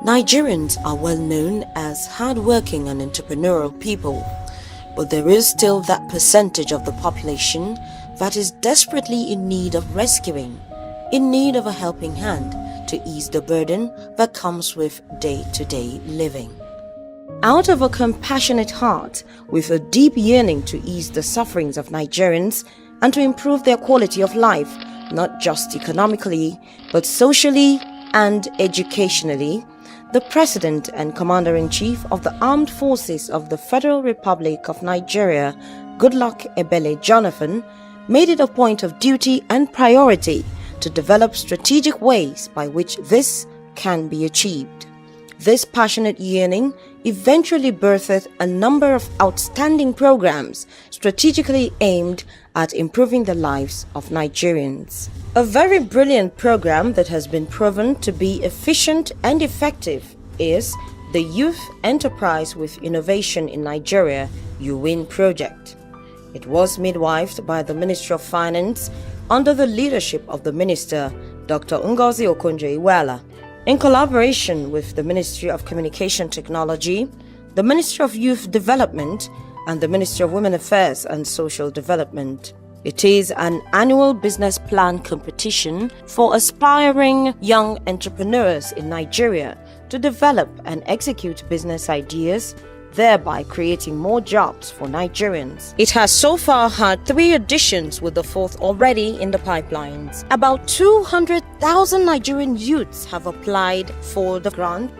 Nigerians are well known as hardworking and entrepreneurial people, but there is still that percentage of the population that is desperately in need of rescuing, in need of a helping hand to ease the burden that comes with day-to-day living. Out of a compassionate heart, with a deep yearning to ease the sufferings of Nigerians and to improve their quality of life, not just economically, but socially and educationally, the President and Commander-in-Chief of the Armed Forces of the Federal Republic of Nigeria, Goodluck Ebele Jonathan, made it a point of duty and priority to develop strategic ways by which this can be achieved. This passionate yearning eventually birthed a number of outstanding programs strategically aimed at improving the lives of Nigerians. A very brilliant program that has been proven to be efficient and effective is the Youth Enterprise with Innovation in Nigeria (YUWIN) project. It was midwifed by the Ministry of Finance under the leadership of the Minister, Dr. Ngozi Okonjo-Iweala, in collaboration with the Ministry of Communication Technology, the Ministry of Youth Development, and the Ministry of Women Affairs and Social Development. It is an annual business plan competition for aspiring young entrepreneurs in Nigeria to develop and execute business ideas, thereby creating more jobs for Nigerians. It has so far had 3 editions, with the 4th already in the pipelines. About 200,000 Nigerian youths have applied for the grant.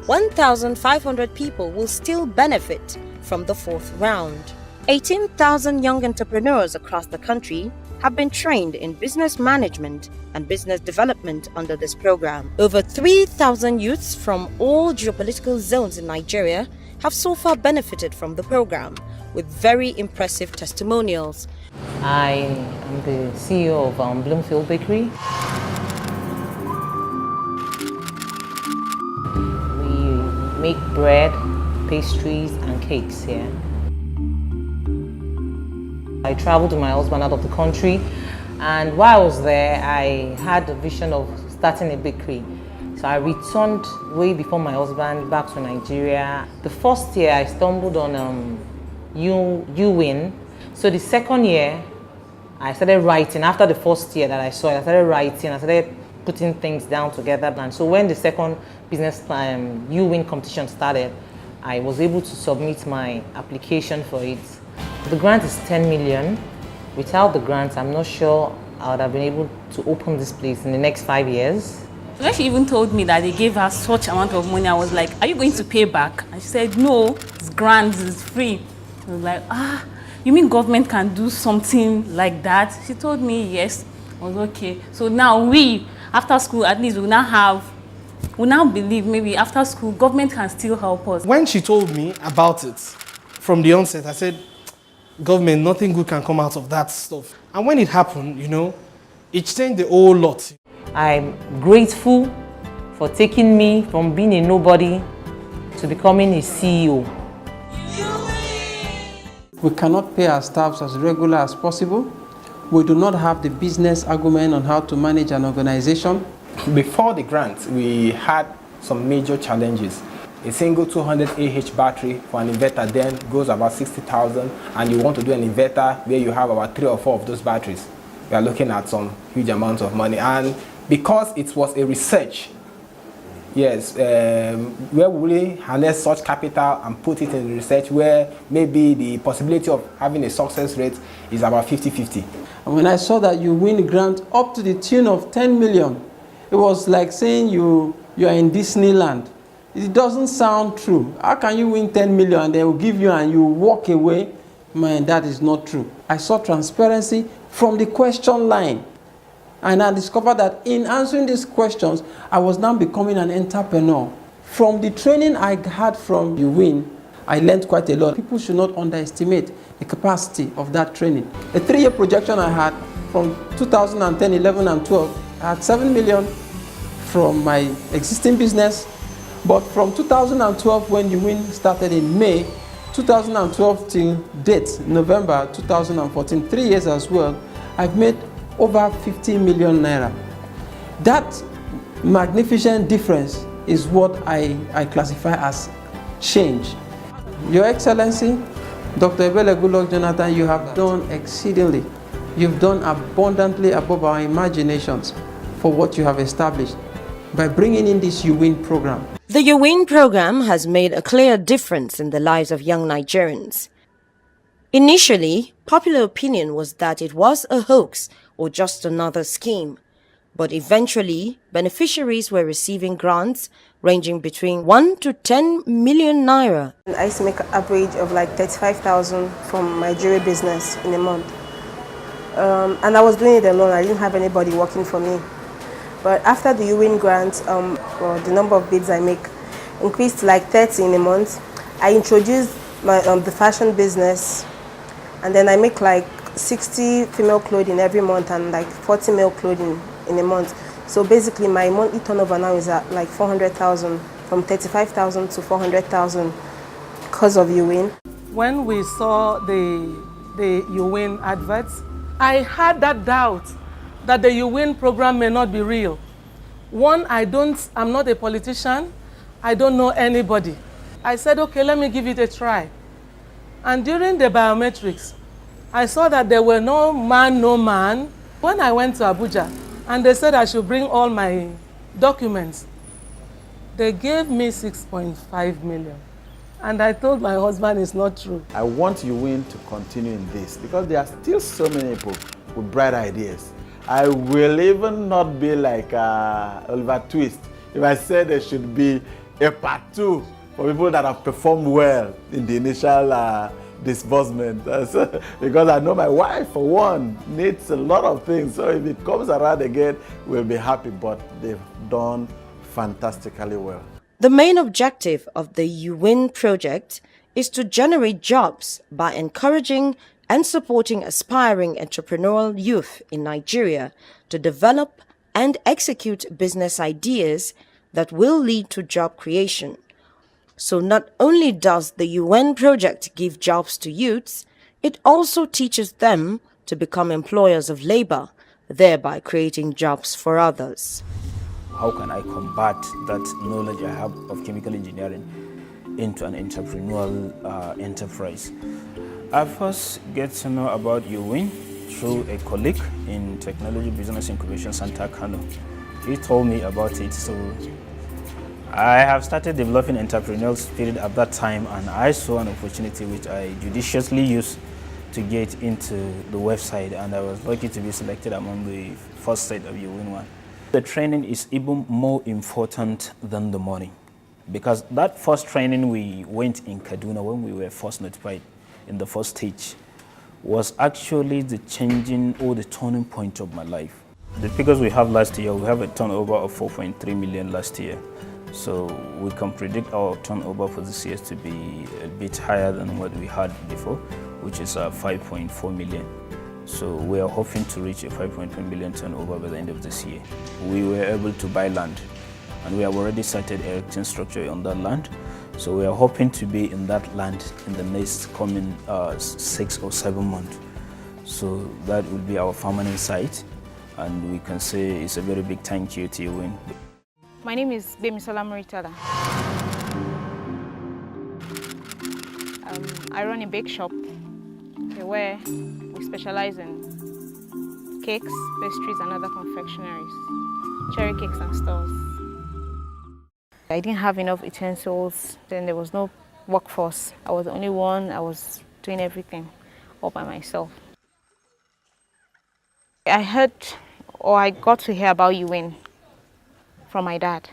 1,500 people will still benefit from the 4th round. 18,000 young entrepreneurs across the country have been trained in business management and business development under this program. Over 3,000 youths from all geopolitical zones in Nigeria have so far benefited from the program, with very impressive testimonials. I am the CEO of Bloomfield Bakery. We make bread, pastries and cakes here. I traveled with my husband out of the country, and while I was there, I had a vision of starting a bakery. So I returned way before my husband back to Nigeria. The first year I stumbled on YUWIN. So the second year I started writing. After the first year that I saw it, I started writing, I started putting things down together. And so when the second business plan YUWIN competition started, I was able to submit my application for it. The grant is 10 million. Without the grant, I'm not sure I would have been able to open this place in the next 5 years. When she even told me that they gave her such amount of money, I was like, are you going to pay back? And she said, no, it's grants, it's free. I was like, you mean government can do something like that? She told me yes. I was okay. So now we, after school, at least we now believe maybe after school, government can still help us. When she told me about it from the onset, I said, government, nothing good can come out of that stuff. And when it happened, it changed the whole lot. I'm grateful for taking me from being a nobody to becoming a CEO. We cannot pay our staffs as regular as possible. We do not have the business argument on how to manage an organization. Before the grant, we had some major challenges. A single 200 AH battery for an inverter then goes about 60,000, and you want to do an inverter where you have about 3 or 4 of those batteries. We are looking at some huge amounts of money. And because it was a research, yes, where we really harness such capital and put it in research, where maybe the possibility of having a success rate is about 50-50. And when I saw that you win a grant up to the tune of 10 million, it was like saying you are in Disneyland. It doesn't sound true. How can you win 10 million and they will give you and you walk away? Man, that is not true. I saw transparency from the question line. And I discovered that in answering these questions, I was now becoming an entrepreneur. From the training I had from YUWIN, I learned quite a lot. People should not underestimate the capacity of that training. A 3-year projection I had from 2010, 11, and 12, I had 7 million from my existing business. But from 2012, when YUWIN started in May, 2012 till date, November 2014, 3 years as well, I've made over 50 million naira. That magnificent difference is what I classify as change. Your Excellency, Dr. Ebele Goodluck Jonathan, you have done exceedingly. You've done abundantly above our imaginations for what you have established by bringing in this UWIN program. The UWIN program has made a clear difference in the lives of young Nigerians. Initially, popular opinion was that it was a hoax or just another scheme, but eventually, beneficiaries were receiving grants ranging between 1 to 10 million naira. I used to make an average of like 35,000 from my jewelry business in a month. And I was doing it alone. I didn't have anybody working for me. But after the UWIN grant, the number of bids I make increased to like 30 in a month. I introduced my, the fashion business, and then I make like 60 female clothing every month and like 40 male clothing in a month. So basically my monthly turnover now is at like 400,000, from 35,000 to 400,000 because of UWIN. When we saw the UWIN adverts, I had that doubt that the UWIN program may not be real. One, I'm not a politician. I don't know anybody. I said, okay, let me give it a try. And during the biometrics, I saw that there were no man. When I went to Abuja, and they said I should bring all my documents, they gave me 6.5 million. And I told my husband it's not true. I want UWIN to continue in this because there are still so many people with bright ideas. I will even not be like Oliver Twist if I said there should be a part 2 for people that have performed well in the initial disbursement. Because I know my wife, for one, needs a lot of things. So if it comes around again, we'll be happy. But they've done fantastically well. The main objective of the UWIN project is to generate jobs by encouraging and supporting aspiring entrepreneurial youth in Nigeria to develop and execute business ideas that will lead to job creation. So not only does the UWIN project give jobs to youths, it also teaches them to become employers of labor, thereby creating jobs for others. How can I combat that knowledge I have of chemical engineering into an entrepreneurial enterprise? I first get to know about UWIN through a colleague in Technology Business Incubation Center, Kano. He told me about it, so I have started developing entrepreneurial spirit at that time, and I saw an opportunity which I judiciously used to get into the website, and I was lucky to be selected among the first set of UWIN one. The training is even more important than the money, because that first training we went in Kaduna when we were first notified in the first stage was actually the changing or the turning point of my life. The figures we have last year, we have a turnover of 4.3 million last year. So we can predict our turnover for this year to be a bit higher than what we had before, which is 5.4 million. So we are hoping to reach a 5.1 million turnover by the end of this year. We were able to buy land, and we have already started erecting structure on that land. So we are hoping to be in that land in the next coming 6 or 7 months. So that will be our permanent site, and we can say it's a very big thank you to UWIN. My name is Bemisola Muritada. I run a bake shop where we specialize in cakes, pastries, and other confectionaries, cherry cakes and stores. I didn't have enough utensils, then there was no workforce. I was the only one, I was doing everything all by myself. I got to hear about UWIN from my dad.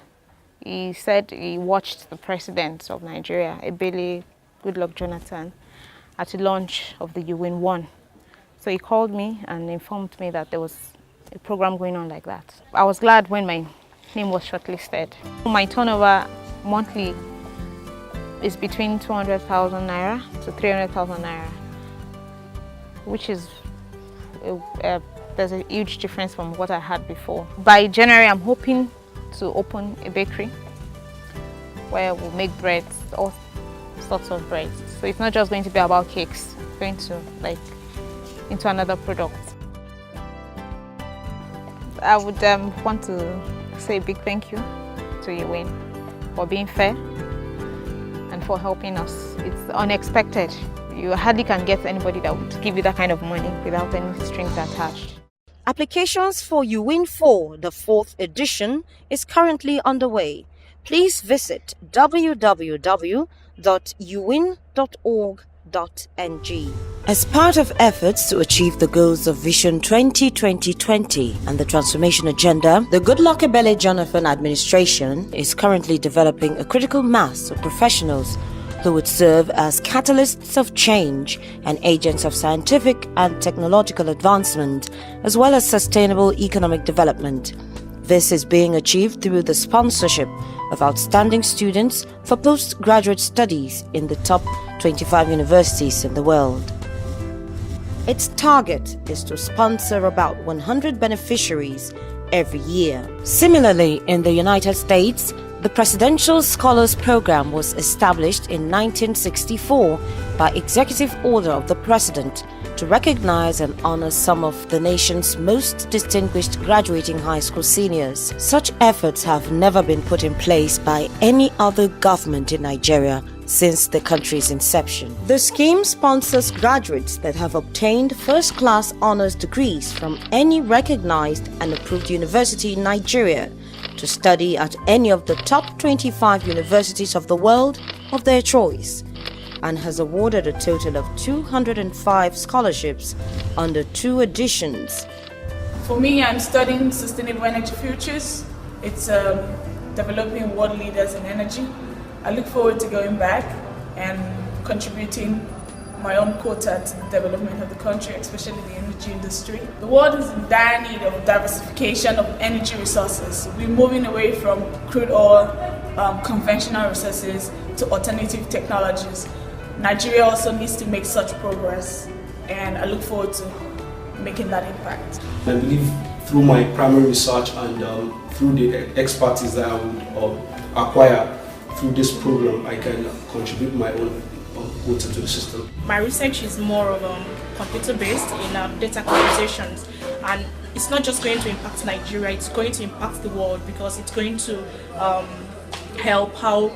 He said he watched the president of Nigeria, Ebele Goodluck Jonathan, at the launch of the UWIN 1. So he called me and informed me that there was a program going on like that. I was glad when my name was shortlisted. My turnover monthly is between 200,000 naira to 300,000 naira, which is there's a huge difference from what I had before. By January, I'm hoping to open a bakery where we'll make breads, all sorts of breads. So it's not just going to be about cakes, it's going to into another product. I would want to say a big thank you to UWIN. for being fair and for helping us. It's unexpected. You hardly can get anybody that would give you that kind of money without any strings attached. Applications for UWIN 4, the 4th edition, is currently underway. Please visit www.uwin.org.ng. As part of efforts to achieve the goals of Vision 2020 and the transformation agenda, the Goodluck Jonathan administration is currently developing a critical mass of professionals who would serve as catalysts of change and agents of scientific and technological advancement, as well as sustainable economic development. This is being achieved through the sponsorship of outstanding students for postgraduate studies in the top 25 universities in the world. Its target is to sponsor about 100 beneficiaries every year. Similarly, in the United States, the Presidential Scholars Program was established in 1964 by executive order of the President to recognize and honor some of the nation's most distinguished graduating high school seniors. Such efforts have never been put in place by any other government in Nigeria since the country's inception. The scheme sponsors graduates that have obtained first-class honors degrees from any recognized and approved university in Nigeria to study at any of the top 25 universities of the world of their choice, and has awarded a total of 205 scholarships under 2 editions. For me, I'm studying sustainable energy futures. It's developing world leaders in energy. I look forward to going back and contributing my own quota to the development of the country, especially the energy industry. The world is in dire need of diversification of energy resources. We're moving away from crude oil, conventional resources to alternative technologies. Nigeria also needs to make such progress, and I look forward to making that impact. I believe through my primary research and through the expertise that I would acquire through this program, I can contribute my own quota to the system. My research is more of computer-based in data computations, and it's not just going to impact Nigeria, it's going to impact the world, because it's going to help how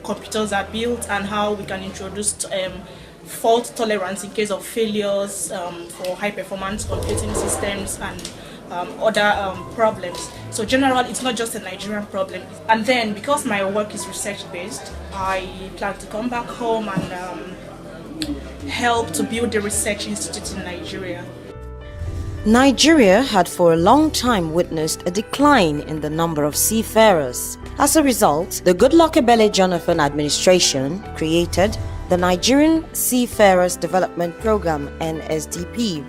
computers are built and how we can introduce fault tolerance in case of failures for high-performance computing systems and other problems. So generally, it's not just a Nigerian problem. And then, because my work is research-based, I plan to come back home and help to build the research institute in Nigeria. Nigeria had for a long time witnessed a decline in the number of seafarers. As a result, the Goodluck Jonathan administration created the Nigerian Seafarers Development Program, NSDP.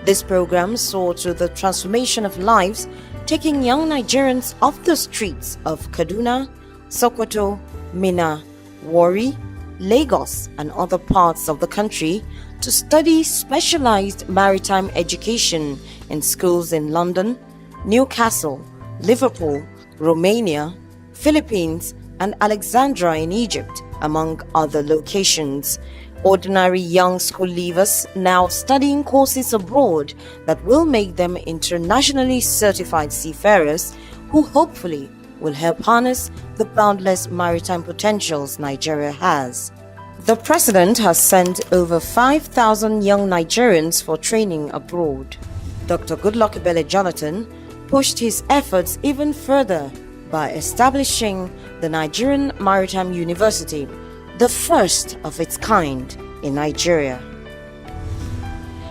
This program saw to the transformation of lives, taking young Nigerians off the streets of Kaduna, Sokoto, Minna, Warri, Lagos, and other parts of the country to study specialized maritime education in schools in London, Newcastle, Liverpool, Romania, Philippines, and Alexandria in Egypt, among other locations. Ordinary young school leavers now studying courses abroad that will make them internationally certified seafarers who hopefully will help harness the boundless maritime potentials Nigeria has. The President has sent over 5,000 young Nigerians for training abroad. Dr. Goodluck Jonathan pushed his efforts even further by establishing the Nigerian Maritime University, the first of its kind in Nigeria.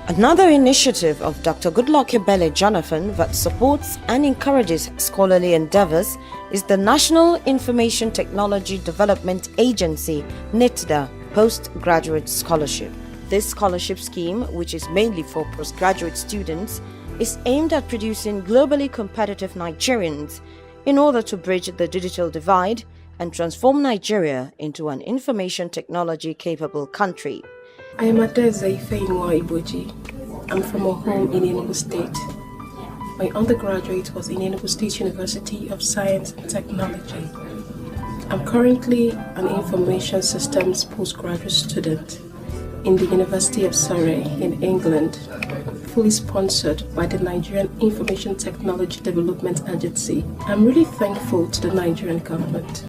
Another initiative of Dr. Goodluck Jonathan that supports and encourages scholarly endeavors is the National Information Technology Development Agency, NITDA, Postgraduate Scholarship. This scholarship scheme, which is mainly for postgraduate students, is aimed at producing globally competitive Nigerians in order to bridge the digital divide and transform Nigeria into an information technology capable country. I am Adeze Ifeinwa Iboji. I'm from a home in Enugu State. My undergraduate was in Enugu State University of Science and Technology. I'm currently an information systems postgraduate student in the University of Surrey in England, fully sponsored by the Nigerian Information Technology Development Agency. I'm really thankful to the Nigerian government.